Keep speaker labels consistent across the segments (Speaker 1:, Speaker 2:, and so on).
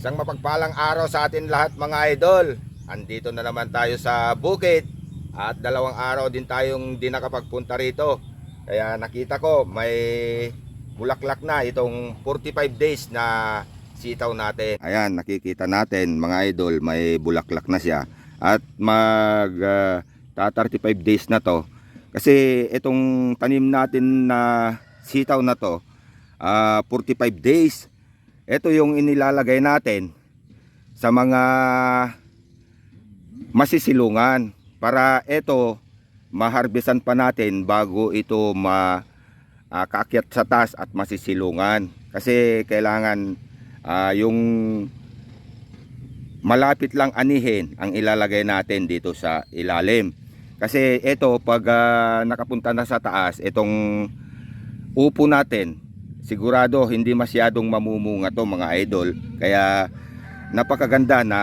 Speaker 1: Isang mapagpalang araw sa atin lahat mga idol. Andito na naman tayo sa bukid at 2 araw din tayong di nakapagpunta rito. Kaya nakita ko may bulaklak na itong 45 days na sitaw natin. Ayan, nakikita natin mga idol, may bulaklak na siya. At 35 days na to. Kasi itong tanim natin na sitaw na to, 45 days. Ito yung inilalagay natin sa mga masisilungan para ito maharbesan pa natin bago ito kaakyat sa taas at masisilungan. Kasi kailangan yung malapit lang anihin ang ilalagay natin dito sa ilalim. Kasi ito pag nakapunta na sa taas, itong upo natin, sigurado hindi masyadong mamumunga to mga idol. Kaya napakaganda na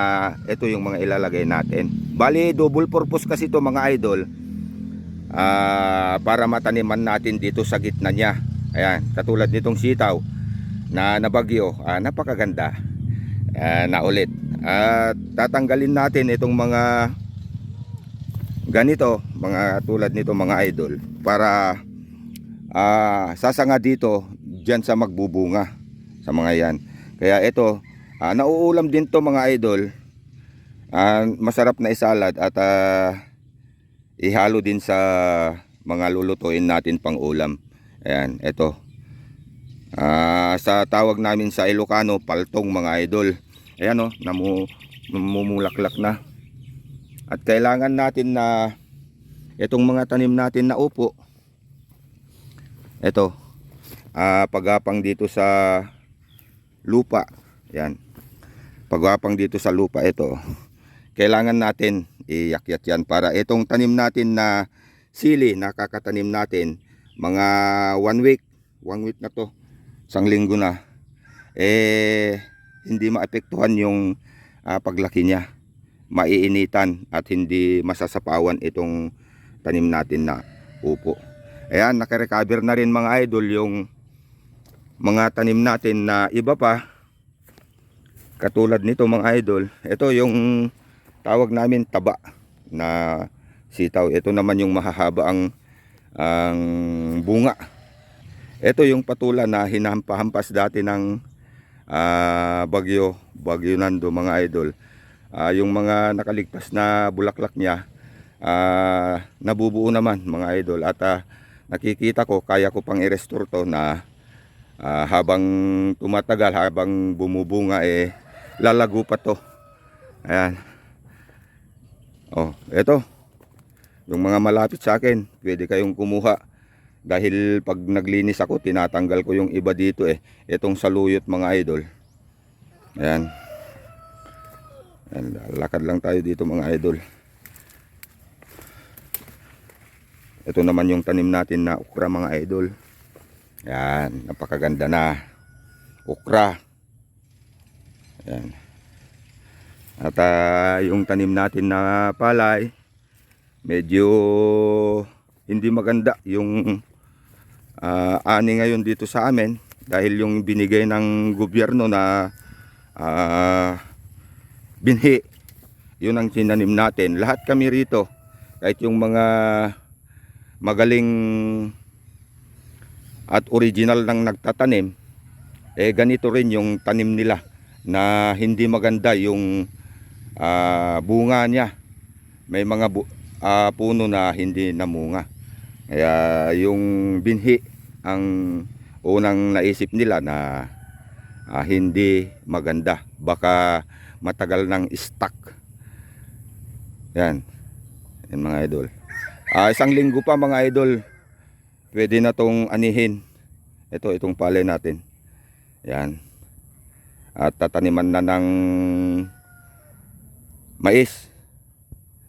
Speaker 1: ito yung mga ilalagay natin. Bali double purpose kasi to mga idol, para mataniman natin dito sa gitna niya. Ayan, katulad nitong sitaw na nabagyo, napakaganda na ulit. At tatanggalin natin itong mga ganito, mga tulad nito mga idol, para sasanga dito dyan sa magbubunga sa mga yan. Kaya ito nauulam din to mga idol. Masarap na isalad at ihalo din sa mga lulutuin natin pang ulam. Ayan, ito sa tawag namin sa Ilocano, paltong mga idol. Ayan o, namumulaklak na. At kailangan natin na itong mga tanim natin na upo, ito pagapang dito sa lupa. Yan, pagapang dito sa lupa, ito kailangan natin iakyat yan para itong tanim natin na sili, nakakatanim natin mga 1 week na to, 1 linggo na, hindi maapektuhan yung paglaki niya, maiinitan at hindi masasapawan itong tanim natin na upo. Ayan, nakarecover na rin mga idol yung mga tanim natin na iba pa. Katulad nito mga idol, ito yung tawag namin taba na sitaw. Ito naman yung mahahaba ang bunga. Ito yung patula na hinahampas dati ng bagyo Nando mga idol. Yung mga nakaligtas na bulaklak niya nabubuo naman mga idol. At nakikita ko, kaya ko pang i-restore to na habang tumatagal, habang bumubunga, lalago pa to. Ayan. Oh, ito yung mga malapit sa akin, pwede kayong kumuha. Dahil pag naglinis ako, tinatanggal ko yung iba dito itong saluyot mga idol. Ayan. Ayan, lakad lang tayo dito mga idol. Ito naman yung tanim natin na okra mga idol. Ayan, napakaganda na okra. Ayan. At yung tanim natin na palay, medyo hindi maganda yung ani ngayon dito sa amin. Dahil yung binigay ng gobyerno na binhi, yun ang sinanim natin. Lahat kami rito, kahit yung mga magaling at original nang nagtatanim, ganito rin yung tanim nila na hindi maganda yung bunga niya. May mga puno na hindi namunga. Kaya yung binhi ang unang naisip nila na hindi maganda, baka matagal ng stock. Yan, yan mga idol. 1 linggo pa mga idol, pwede na tong anihin. Itong palay natin. Yan. At tataniman na ng mais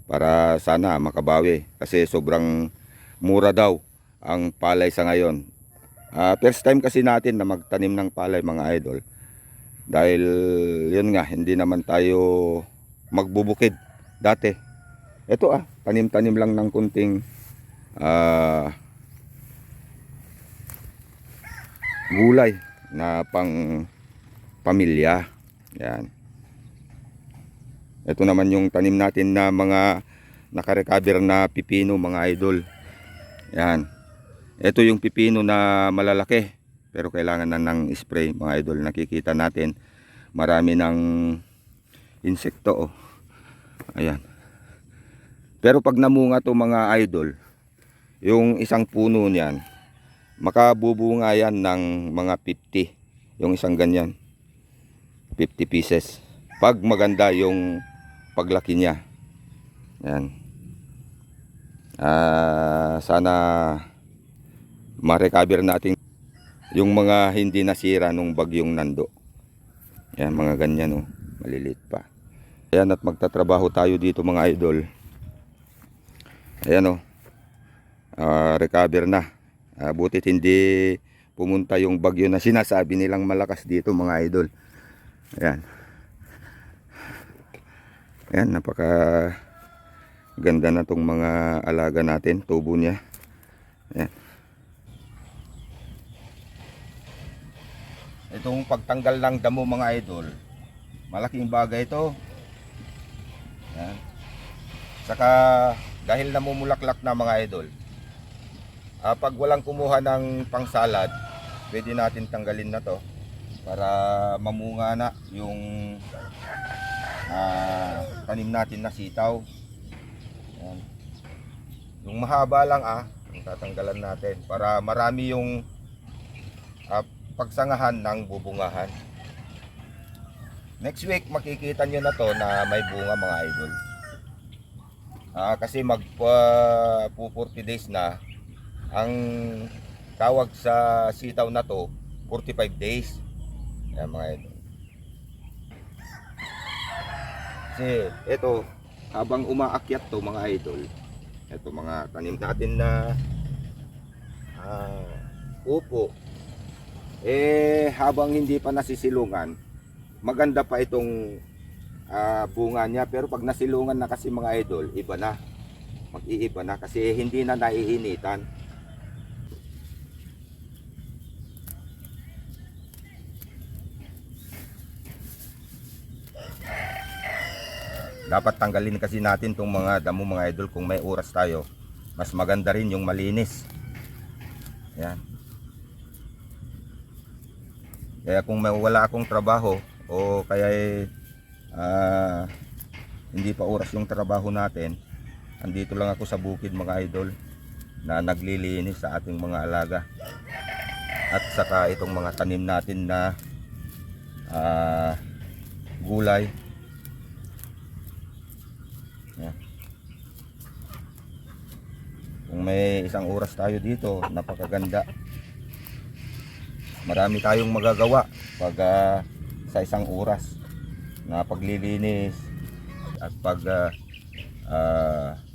Speaker 1: para sana makabawi. Kasi sobrang mura daw ang palay sa ngayon. First time kasi natin na magtanim ng palay mga idol. Dahil yun nga, hindi naman tayo magbubukid dati. Ito tanim-tanim lang ng kunting gulay na pang pamilya. Yan. Ito naman yung tanim natin na mga nakarecover na pipino mga idol. Yan. Ito yung pipino na malalaki. Pero kailangan na ng spray mga idol. Nakikita natin marami ng insekto. Oh. Ayan. Pero pag namunga to mga idol, yung isang puno niyan, makabubunga yan ng mga 50. Yung isang ganyan. 50 pieces. Pag maganda yung paglaki niya. Yan. Sana ma-recover natin yung mga hindi nasira nung bagyong Nando. Yan, mga ganyan, oh. Maliliit pa. Ayan, at magtatrabaho tayo dito mga idol. Ayan, oh. Recover na. Butit hindi pumunta yung bagyo na sinasabi nilang malakas dito mga idol. Ayan. Ayan, napaka ganda na tong mga alaga natin, tubo niya. Ayan. Itong pagtanggal ng damo mga idol, malaking bagay ito. Ayan. Saka dahil namumulaklak na mga idol, pag walang kumuha ng pangsalad, pwede natin tanggalin na to para mamunga na yung tanim natin na sitaw. Ayan. Yung mahaba lang yung tatanggalan natin para marami yung pagsangahan ng bubungahan. Next week makikita nyo na to na may bunga mga idol. Kasi mag 40 days na. Ang tawag sa sitaw na to 45 days. Ayan mga idol. Kasi ito, habang umaakyat to mga idol, ito mga tanim natin na upo, habang hindi pa nasisilungan, maganda pa itong bunga niya. Pero pag nasilungan na kasi mga idol, iba na, mag-iiba na kasi hindi na naiinitan. Dapat tanggalin kasi natin itong mga damo mga idol kung may oras tayo. Mas maganda rin yung malinis. Yan. Kaya kung may wala akong trabaho o kaya hindi pa oras yung trabaho natin, andito lang ako sa bukid mga idol na naglilinis sa ating mga alaga. At saka itong mga tanim natin na gulay. Yan. Kung may isang oras tayo dito, napakaganda. Marami tayong magagawa pag sa isang oras na paglilinis at pag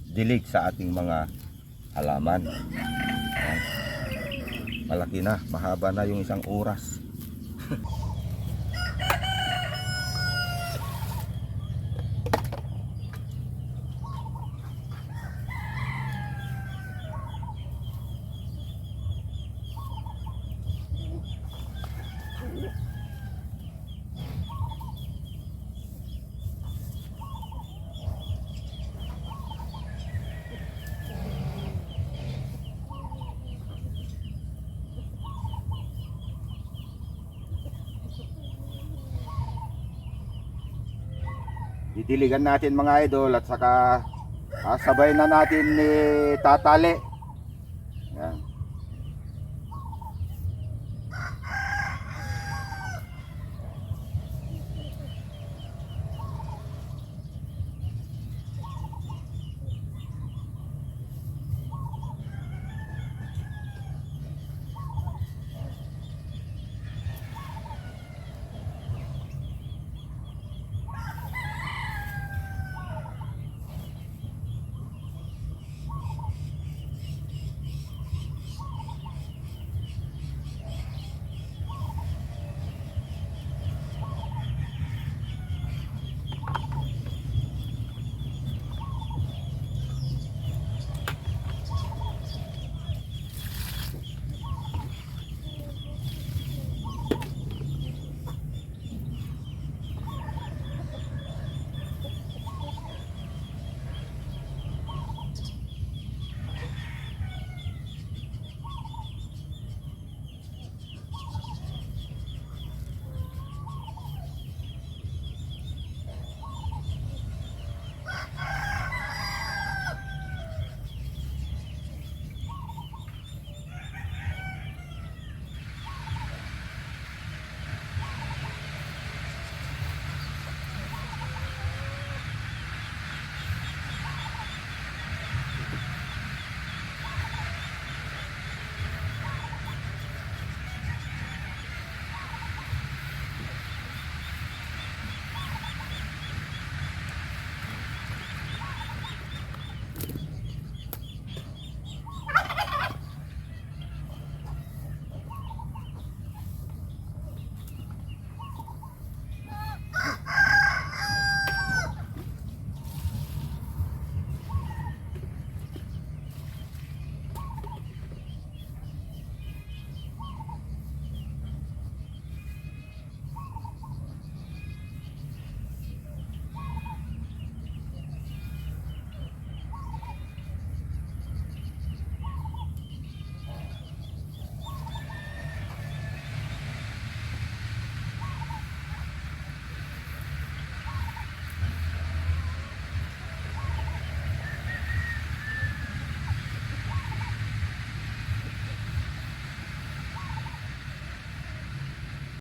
Speaker 1: dilig sa ating mga halaman. Yan. Malaki na, mahaba na yung isang oras. Didiligan natin mga idol at saka sabay na natin tatali. Yan.